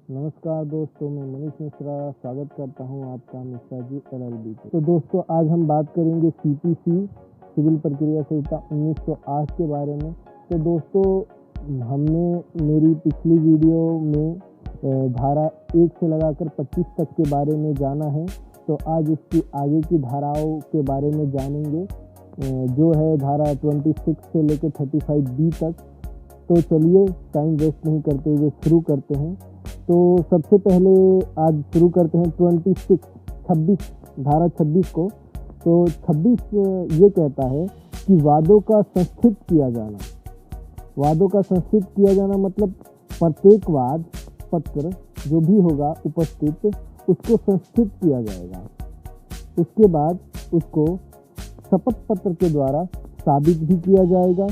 नमस्कार दोस्तों, मैं मनीष मिश्रा स्वागत करता हूं आपका मिश्रा जी LLB पे। तो दोस्तों, आज हम बात करेंगे CPC सिविल प्रक्रिया संहिता 1908 के बारे में। तो दोस्तों, हमने मेरी पिछली वीडियो में धारा 1 से लगाकर 25 तक के बारे में जाना है। तो आज इसकी आगे की धाराओं के बारे में जानेंगे, जो है धारा 26 से लेकर 35B तक। तो चलिए टाइम वेस्ट नहीं करते हुए शुरू करते हैं। तो सबसे पहले आज शुरू करते हैं 26 धारा 26 को। तो 26 ये कहता है कि वादों का संस्थित किया जाना। वादों का संस्थित किया जाना मतलब प्रत्येक वाद पत्र जो भी होगा उपस्थित, उसको संस्थित किया जाएगा। उसके बाद उसको शपथ पत्र के द्वारा साबित भी किया जाएगा।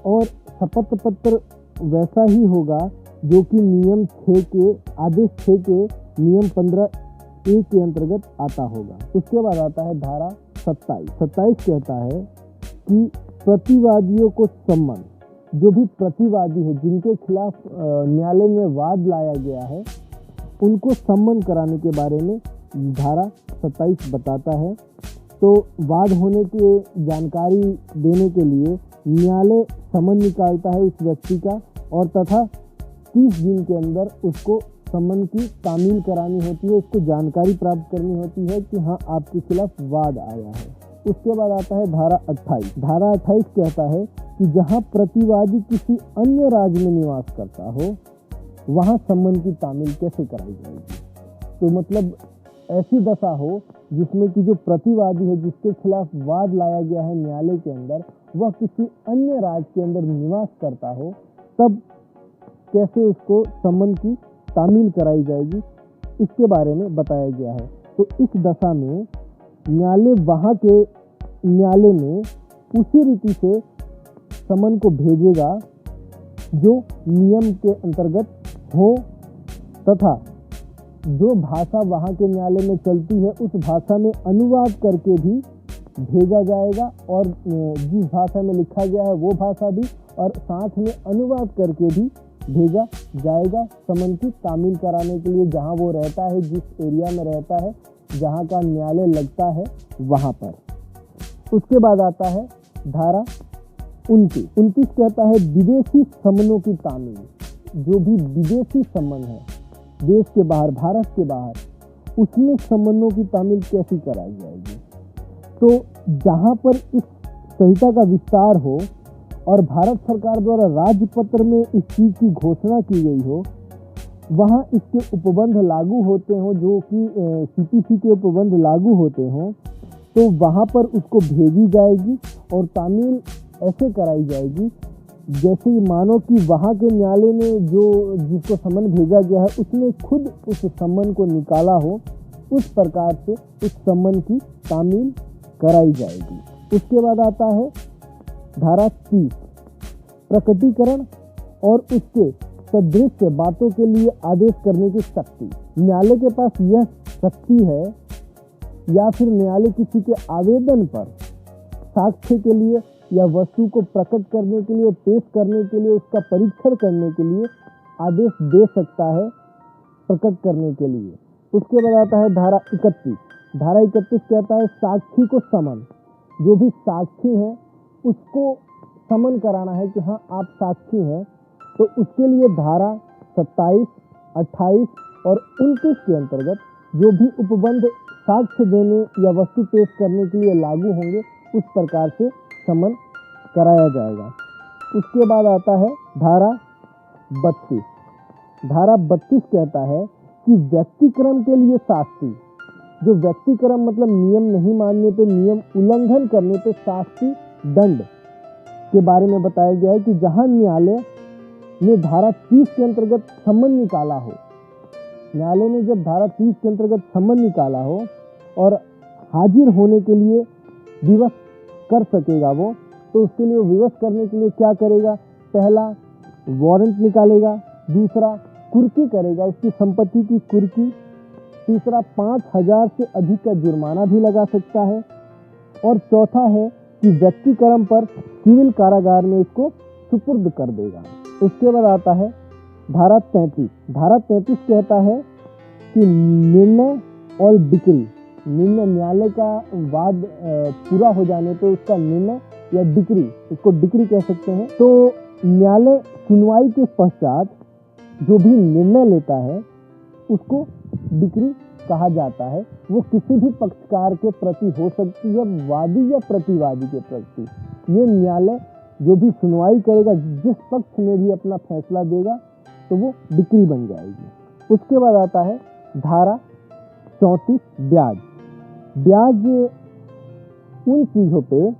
और शपथ पत्र वैसा ही होगा जो कि नियम 6 के आदेश 6 के नियम 15A के अंतर्गत आता होगा। उसके बाद आता है धारा 27 कहता है कि प्रतिवादियों को सम्मन, जो भी प्रतिवादी है जिनके खिलाफ न्यायालय में वाद लाया गया है, उनको सम्मन कराने के बारे में धारा 27 बताता है। तो वाद होने की जानकारी देने के लिए न्यायालय सम्मन निकालता है उस व्यक्ति का, और तथा 30 दिन के अंदर उसको सम्मन की तामील करानी होती है, उसको जानकारी प्राप्त करनी होती है कि हाँ, आपके खिलाफ वाद आया है। उसके बाद आता है धारा 28। धारा 28 कहता है कि जहाँ प्रतिवादी किसी अन्य राज्य में निवास करता हो, वहाँ सम्मन की तामील कैसे कराई जाएगी। तो मतलब ऐसी दशा हो जिसमें कि जो प्रतिवादी है जिसके खिलाफ वाद लाया गया है न्यायालय के अंदर, वह किसी अन्य राज्य के अंदर निवास करता हो, तब कैसे उसको सम्मन की तामील कराई जाएगी, इसके बारे में बताया गया है। तो इस दशा में न्यायालय वहाँ के न्यायालय में उसी रीति से सम्मन को भेजेगा जो नियम के अंतर्गत हो, तथा जो भाषा वहाँ के न्यायालय में चलती है उस भाषा में अनुवाद करके भी भेजा जाएगा, और जिस भाषा में लिखा गया है वो भाषा भी, और साथ में अनुवाद करके भी भेजा जाएगा सम्मन की तामील कराने के लिए, जहाँ वो रहता है, जिस एरिया में रहता है, जहाँ का न्यायालय लगता है वहाँ पर। उसके बाद आता है धारा 29 कहता है विदेशी सम्मनों की तामील। जो भी विदेशी सम्मन है देश के बाहर, भारत के बाहर, उसमें सम्मनों की तामील कैसी कराई जाएगी। तो जहाँ पर इस संहिता का विस्तार हो और भारत सरकार द्वारा राज्य पत्र में इस चीज़ की घोषणा की गई हो, वहाँ इसके उपबंध लागू होते हों, जो कि CPC के उपबंध लागू होते हों, तो वहाँ पर उसको भेजी जाएगी और तामील ऐसे कराई जाएगी जैसे मानो कि वहाँ के न्यायालय ने जो जिसको सम्मन भेजा गया है उसने खुद उस सम्मन को निकाला हो, उस प्रकार से उस सम्मन की तामील कराई जाएगी। उसके बाद आता है धारा 30 प्रकटीकरण और उसके सदृश बातों के लिए आदेश करने की शक्ति। न्यायालय के पास यह शक्ति है, या फिर न्यायालय किसी के आवेदन पर साक्ष्य के लिए या वस्तु को प्रकट करने के लिए, पेश करने के लिए, उसका परीक्षण करने के लिए आदेश दे सकता है प्रकट करने के लिए। उसके बाद आता है धारा 31। धारा 31 कहता है साक्षी को समन। जो भी साक्षी है उसको समन कराना है कि हाँ, आप साक्षी हैं। तो उसके लिए धारा 27, 28 और 29 के अंतर्गत जो भी उपबंध साक्ष्य देने या वस्तु पेश करने के लिए लागू होंगे, उस प्रकार से समन कराया जाएगा। उसके बाद आता है धारा 32। धारा 32 कहता है कि व्यक्तिक्रम के लिए शास्ति। जो व्यक्तिक्रम मतलब नियम नहीं मानने पे, नियम उल्लंघन करने पे शास्ति दंड के बारे में बताया गया है कि जहां न्यायालय ने धारा 30 के अंतर्गत सम्मन निकाला हो, न्यायालय ने जब धारा 30 के अंतर्गत सम्मन निकाला हो और हाजिर होने के लिए विवश कर सकेगा वो, तो उसके लिए विवश करने के लिए क्या करेगा, पहला वारंट निकालेगा, दूसरा कुर्की करेगा, उसकी संपत्ति की कुर्की, तीसरा 5,000 से अधिक का जुर्माना भी लगा सकता है, और चौथा है कि व्यक्तिक्रम पर सिविल कारागार में इसको सुपुर्द कर देगा। उसके बाद आता है धारा 33 कहता है कि निर्णय और डिक्री, निर्णय न्यायालय का वाद पूरा हो जाने पे उसका निर्णय या डिक्री, उसको डिक्री कह सकते हैं। तो न्यायालय सुनवाई के पश्चात जो भी निर्णय लेता है उसको डिक्री कहा जाता है। वो किसी भी पक्षकार के प्रति हो सकती है, वादी या प्रतिवादी के प्रति। ये न्यायालय जो भी सुनवाई करेगा, जिस पक्ष में भी अपना फैसला देगा तो वो डिक्री बन जाएगी। उसके बाद आता है धारा 34 ब्याज। ब्याज उन चीज़ों पे,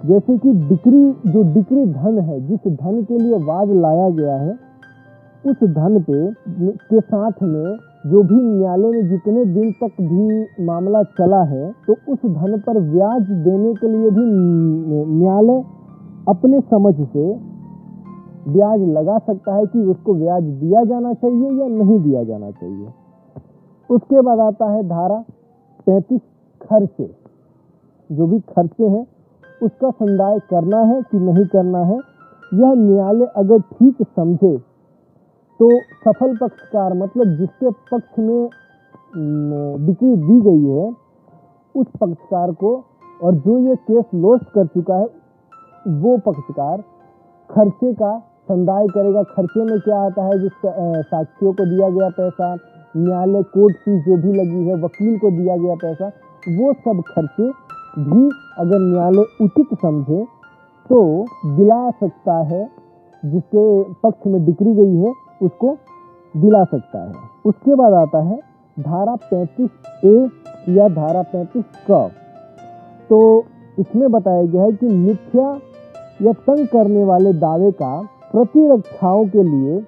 जैसे कि डिक्री, जो डिक्री धन है, जिस धन के लिए वाद लाया गया है, उस धन पे के साथ में जो भी न्यायालय में जितने दिन तक भी मामला चला है, तो उस धन पर ब्याज देने के लिए भी न्यायालय अपने समझ से ब्याज लगा सकता है कि उसको ब्याज दिया जाना चाहिए या नहीं दिया जाना चाहिए। उसके बाद आता है धारा 35 खर्चे। जो भी खर्चे हैं उसका संदाय करना है कि नहीं करना है, यह न्यायालय अगर ठीक समझे तो सफल पक्षकार, मतलब जिसके पक्ष में डिक्री दी गई है, उस पक्षकार को, और जो ये केस लॉस्ट कर चुका है वो पक्षकार खर्चे का संदाय करेगा। खर्चे में क्या आता है, जिस साक्षियों को दिया गया पैसा, न्यायालय कोर्ट फीस जो भी लगी है, वकील को दिया गया पैसा, वो सब खर्चे भी अगर न्यायालय उचित समझे तो दिला सकता है। जिसके पक्ष में डिक्री गई है उसको दिला सकता है। उसके बाद आता है धारा 35A या धारा 35 क। तो इसमें बताया गया है कि मिथ्या या तंग करने वाले दावे का प्रतिरक्षाओं के लिए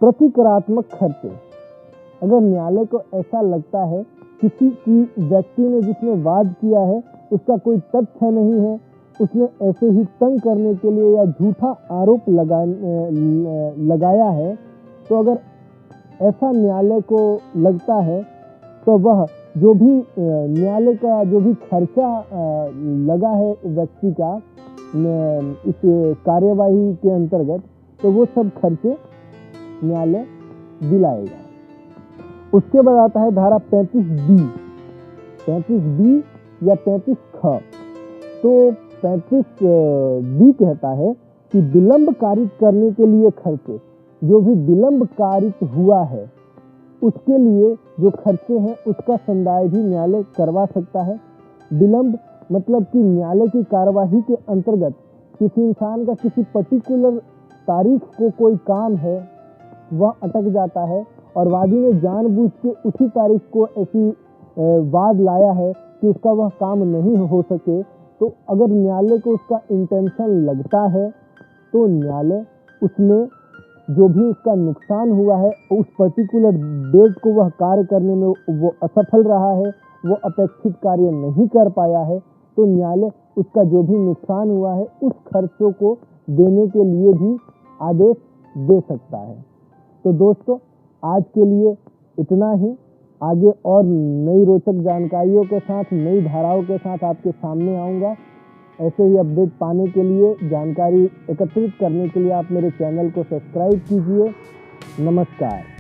प्रतिकारात्मक खर्चे। अगर न्यायालय को ऐसा लगता है किसी की व्यक्ति ने जिसने वाद किया है उसका कोई तथ्य नहीं है, उसने ऐसे ही तंग करने के लिए या झूठा आरोप लगाया है, तो अगर ऐसा न्यायालय को लगता है तो वह जो भी न्यायालय का जो भी खर्चा लगा है व्यक्ति का इस कार्यवाही के अंतर्गत, तो वो सब खर्चे न्यायालय दिलाएगा। उसके बाद आता है धारा 35B या 35 ख। तो 35B कहता है कि विलंब कारित करने के लिए खर्चे, जो भी विलंब कारित हुआ है उसके लिए जो खर्चे हैं उसका संदाय भी न्यायालय करवा सकता है। विलंब मतलब कि न्यायालय की कार्यवाही के अंतर्गत किसी इंसान का किसी पर्टिकुलर तारीख को कोई काम है वह अटक जाता है और वादी ने जानबूझ के उसी तारीख को ऐसी वाद लाया है कि उसका वह काम नहीं हो सके, तो अगर न्यायालय को उसका इंटेंशन लगता है तो न्यायालय उसमें जो भी उसका नुकसान हुआ है, उस पर्टिकुलर डेट को वह कार्य करने में वो असफल रहा है, वो अपेक्षित कार्य नहीं कर पाया है, तो न्यायालय उसका जो भी नुकसान हुआ है उस खर्चों को देने के लिए भी आदेश दे सकता है। तो दोस्तों आज के लिए इतना ही। आगे और नई रोचक जानकारियों के साथ, नई धाराओं के साथ आपके सामने आऊँगा। ऐसे ही अपडेट पाने के लिए, जानकारी एकत्रित करने के लिए आप मेरे चैनल को सब्सक्राइब कीजिए। नमस्कार।